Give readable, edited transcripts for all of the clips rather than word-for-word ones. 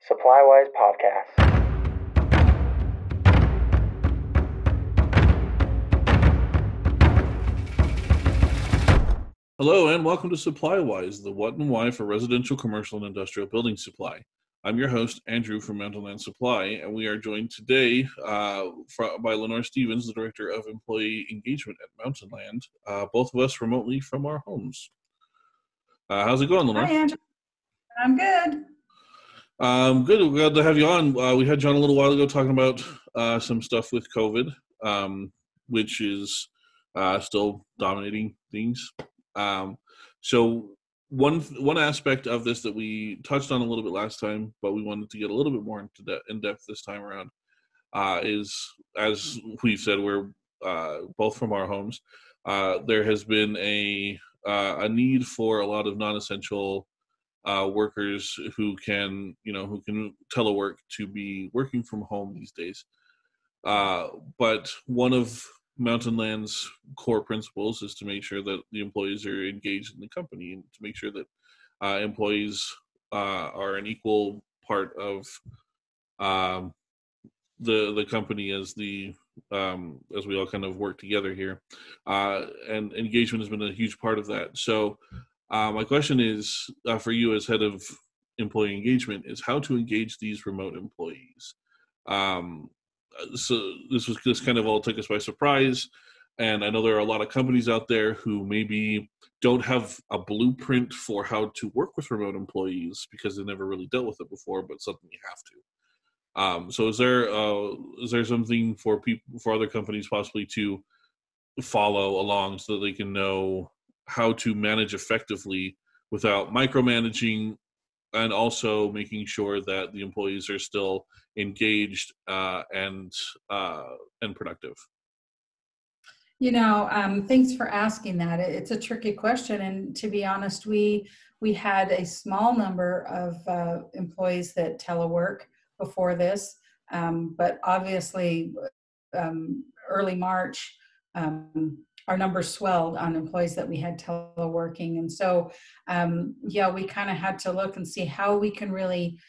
SupplyWise podcast. Hello and welcome to SupplyWise, the what and why for residential, commercial, and industrial building supply. I'm your host, Andrew from Mountainland Supply, and we are joined today by Lenore Stevens, the Director of Employee Engagement at Mountainland, both of us remotely from our homes. How's it going, Lenore? Hi, Andrew. I'm good. Good. We're glad to have you on. We had you on a little while ago talking about some stuff with COVID, which is still dominating things. So one aspect of this that we touched on a little bit last time, but we wanted to get a little bit more in depth this time around, is, as we've said, we're both from our homes. There has been a need for a lot of non-essential workers who can telework to be working from home these days. But one of Mountainland's core principles is to make sure that the employees are engaged in the company and to make sure that employees are an equal part of the company as we all kind of work together here. And engagement has been a huge part of that. So my question is for you as head of employee engagement is how to engage these remote employees. So this kind of all took us by surprise, and I know there are a lot of companies out there who maybe don't have a blueprint for how to work with remote employees because they never really dealt with it before, but something you have to. So is there something for other companies possibly to follow along so that they can know how to manage effectively without micromanaging, and also making sure that the employees are still engaged and productive? Thanks for asking that. It's a tricky question, and to be honest, we had a small number of employees that telework before this, but obviously early March, our numbers swelled on employees that we had teleworking. And so, we kind of had to look and see how we can really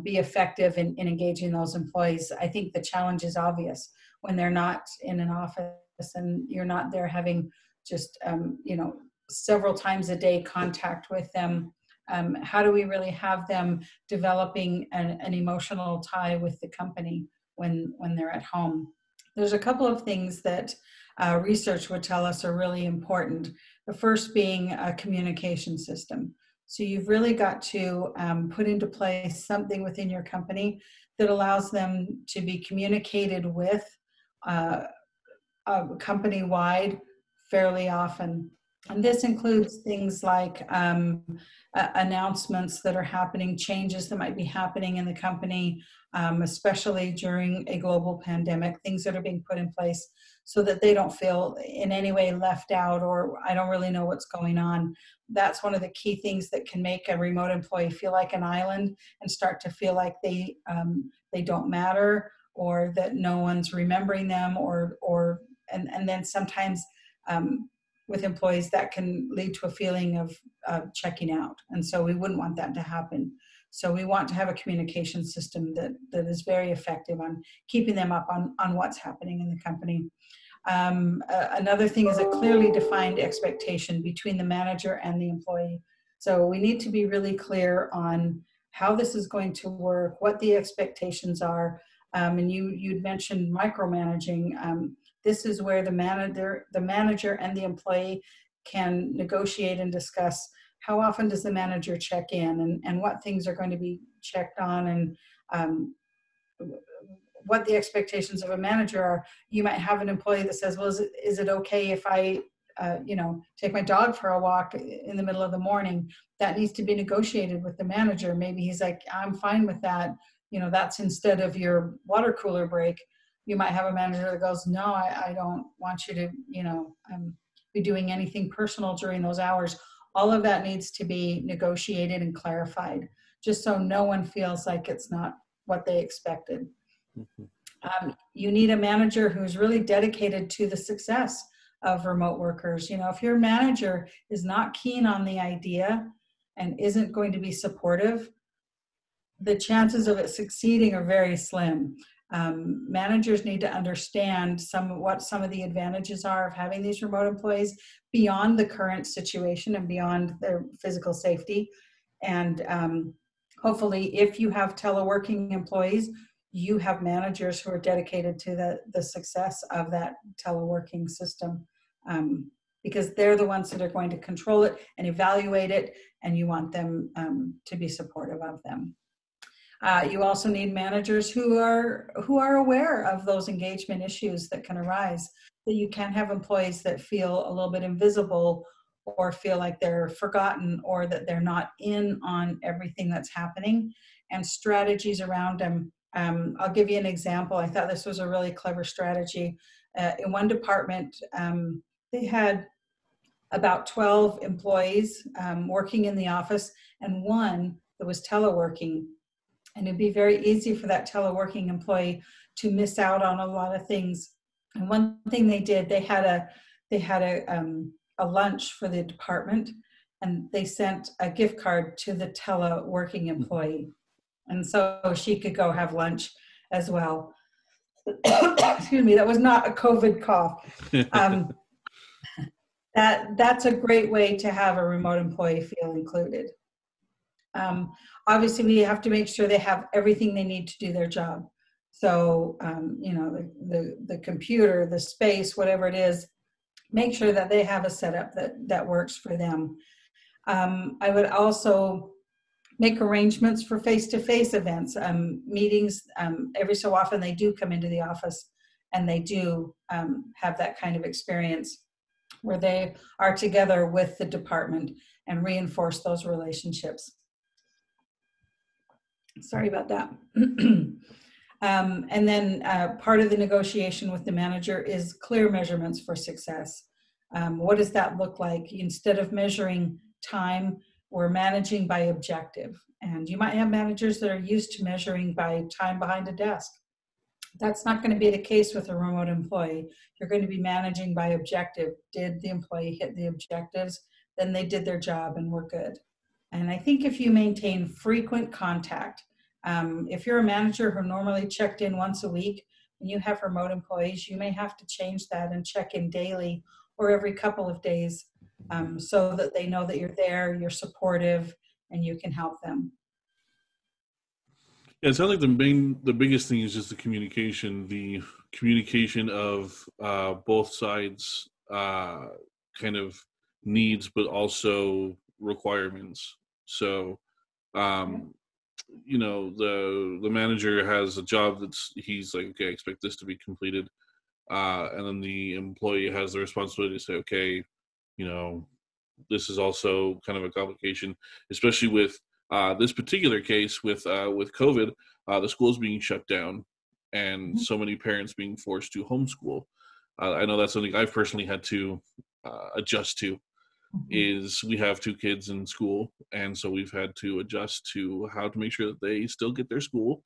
be effective in engaging those employees. I think the challenge is obvious when they're not in an office and you're not there having just, several times a day contact with them. How do we really have them developing an emotional tie with the company when they're at home? There's a couple of things that research would tell us are really important. The first being a communication system. So you've really got to put into place something within your company that allows them to be communicated with company-wide fairly often. And this includes things like announcements that are happening, changes that might be happening in the company, especially during a global pandemic, things that are being put in place so that they don't feel in any way left out or I don't really know what's going on. That's one of the key things that can make a remote employee feel like an island and start to feel like they don't matter, or that no one's remembering them, and then sometimes with employees that can lead to a feeling of checking out. And so we wouldn't want that to happen. So we want to have a communication system that is very effective on keeping them up on what's happening in the company. Another thing is a clearly defined expectation between the manager and the employee. So we need to be really clear on how this is going to work, what the expectations are. And you'd mentioned micromanaging. This is where the manager and the employee can negotiate and discuss how often does the manager check in and what things are going to be checked on, and what the expectations of a manager are. You might have an employee that says, well, is it okay if I take my dog for a walk in the middle of the morning? That needs to be negotiated with the manager. Maybe he's like, I'm fine with that. That's instead of your water cooler break. You might have a manager that goes, no, I don't want you to, be doing anything personal during those hours. All of that needs to be negotiated and clarified, just so no one feels like it's not what they expected. Mm-hmm. You need a manager who's really dedicated to the success of remote workers. If your manager is not keen on the idea and isn't going to be supportive, the chances of it succeeding are very slim. Managers need to understand what some of the advantages are of having these remote employees beyond the current situation and beyond their physical safety. And hopefully, if you have teleworking employees, you have managers who are dedicated to the success of that teleworking system, because they're the ones that are going to control it and evaluate it, and you want them to be supportive of them. You also need managers who are aware of those engagement issues that can arise. That you can't have employees that feel a little bit invisible or feel like they're forgotten or that they're not in on everything that's happening, and strategies around them. I'll give you an example. I thought this was a really clever strategy. In one department, they had about 12 employees working in the office and one that was teleworking. And it'd be very easy for that teleworking employee to miss out on a lot of things. And one thing they did, they had a lunch for the department, and they sent a gift card to the teleworking employee. And so she could go have lunch as well. Excuse me, that was not a COVID cough. That's a great way to have a remote employee feel included. Obviously, we have to make sure they have everything they need to do their job. So, the computer, the space, whatever it is, make sure that they have a setup that works for them. I would also make arrangements for face-to-face events, meetings. Every so often they do come into the office and they do have that kind of experience where they are together with the department and reinforce those relationships. Sorry about that. And then part of the negotiation with the manager is clear measurements for success. What does that look like? Instead of measuring time, we're managing by objective. And you might have managers that are used to measuring by time behind a desk. That's not going to be the case with a remote employee. You're going to be managing by objective. Did the employee hit the objectives? Then they did their job and we're good. And I think if you maintain frequent contact, if you're a manager who normally checked in once a week and you have remote employees, you may have to change that and check in daily or every couple of days, so that they know that you're there, you're supportive, and you can help them. Yeah, it sounds like the biggest thing is just the communication of both sides kind of needs, but also requirements. So, the manager has a job he's like, okay, I expect this to be completed. And then the employee has the responsibility to say, okay, this is also kind of a complication, especially with this particular case with COVID, the school's being shut down and so many parents being forced to homeschool. I know that's something I've personally had to adjust to, is we have 2 kids in school. And so we've had to adjust to how to make sure that they still get their school.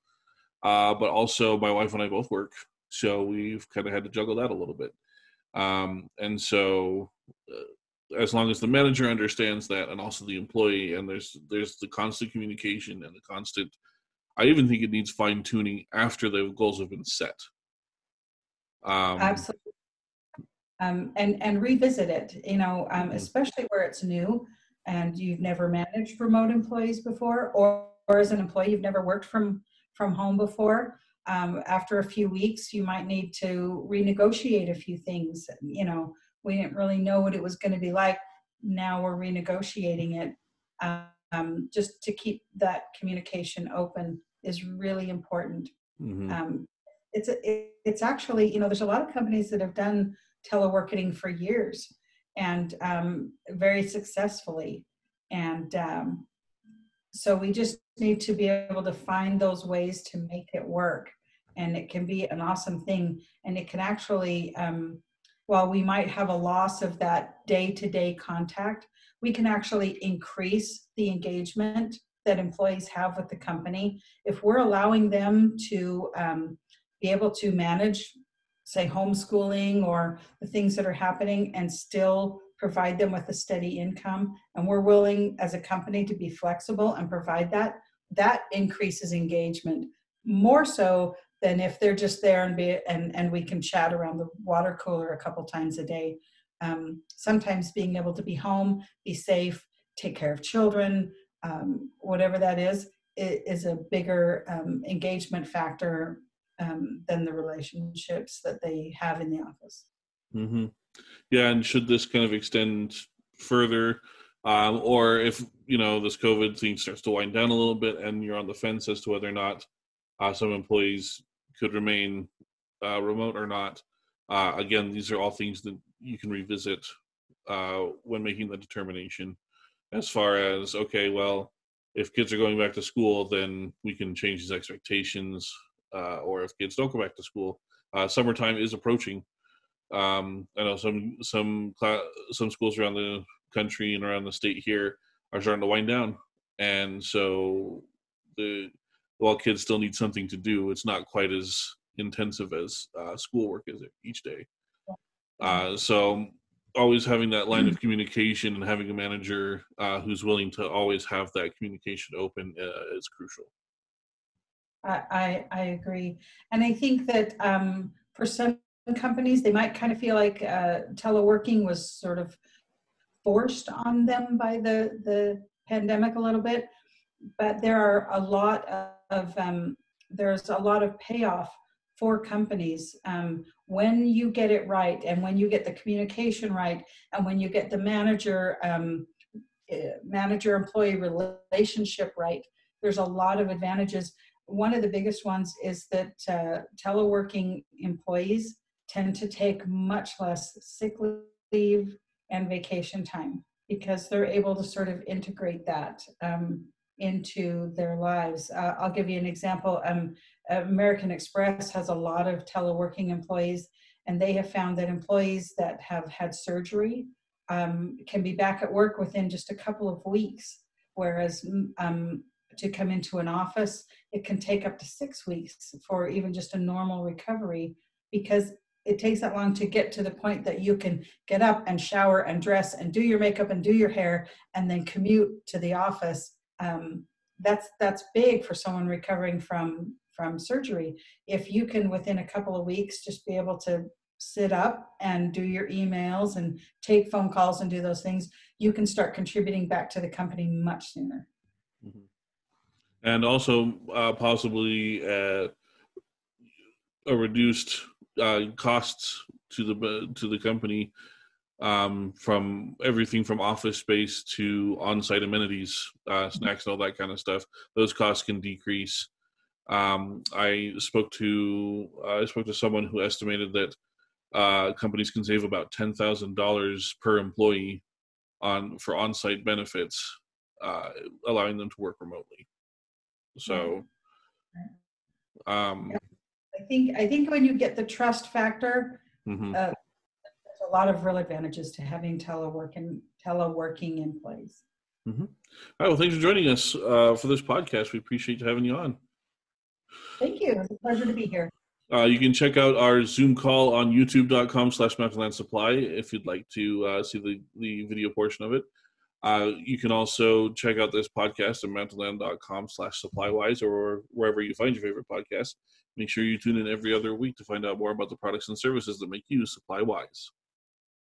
But also my wife and I both work. So we've kind of had to juggle that a little bit. And so as long as the manager understands that, and also the employee, and there's the constant communication and the constant, I even think it needs fine tuning after the goals have been set. Absolutely. And revisit it, especially where it's new and you've never managed remote employees before, or as an employee, you've never worked from home before. After a few weeks, you might need to renegotiate a few things. We didn't really know what it was going to be like. Now we're renegotiating it. Just to keep that communication open is really important. Mm-hmm. It's actually, there's a lot of companies that have done teleworking for years and very successfully. And so we just need to be able to find those ways to make it work. And it can be an awesome thing. And it can actually, while we might have a loss of that day-to-day contact, we can actually increase the engagement that employees have with the company. If we're allowing them to be able to manage, say, homeschooling or the things that are happening and still provide them with a steady income, and we're willing as a company to be flexible and provide that, that increases engagement more so than if they're just there and we can chat around the water cooler a couple times a day. Sometimes being able to be home, be safe, take care of children, whatever that is a bigger engagement factor than the relationships that they have in the office. Mm-hmm. Yeah, and should this kind of extend further, or if this COVID thing starts to wind down a little bit, and you're on the fence as to whether or not some employees could remain remote or not, again, these are all things that you can revisit when making the determination. As far as, okay, well, if kids are going back to school, then we can change these expectations. Or if kids don't go back to school, summertime is approaching. I know some schools around the country and around the state here are starting to wind down, and so while kids still need something to do, it's not quite as intensive as schoolwork is each day. So always having that line of communication and having a manager who's willing to always have that communication open is crucial. I agree. And I think that for some companies, they might kind of feel like teleworking was sort of forced on them by the pandemic a little bit. But there are a lot of there's a lot of payoff for companies when you get it right, and when you get the communication right, and when you get the manager-employee relationship right. There's a lot of advantages. One of the biggest ones is that teleworking employees tend to take much less sick leave and vacation time because they're able to sort of integrate that into their lives. I'll give you an example. American Express has a lot of teleworking employees, and they have found that employees that have had surgery can be back at work within just a couple of weeks, whereas to come into an office, it can take up to 6 weeks for even just a normal recovery, because it takes that long to get to the point that you can get up and shower and dress and do your makeup and do your hair and then commute to the office. That's big for someone recovering from surgery. If you can, within a couple of weeks, just be able to sit up and do your emails and take phone calls and do those things, you can start contributing back to the company much sooner. Mm-hmm. And also possibly a reduced costs to the company from everything from office space to on-site amenities, snacks, and all that kind of stuff. Those costs can decrease. I spoke to someone who estimated that companies can save about $10,000 per employee for on-site benefits, allowing them to work remotely. So, I think when you get the trust factor, there's a lot of real advantages to having teleworking in place. Mm-hmm. All right. Well, thanks for joining us for this podcast. We appreciate having you on. Thank you. It's a pleasure to be here. You can check out our Zoom call on youtube.com/Mountainland Supply if you'd like to see the video portion of it. You can also check out this podcast at mountainland.com/SupplyWise or wherever you find your favorite podcast. Make sure you tune in every other week to find out more about the products and services that make you SupplyWise.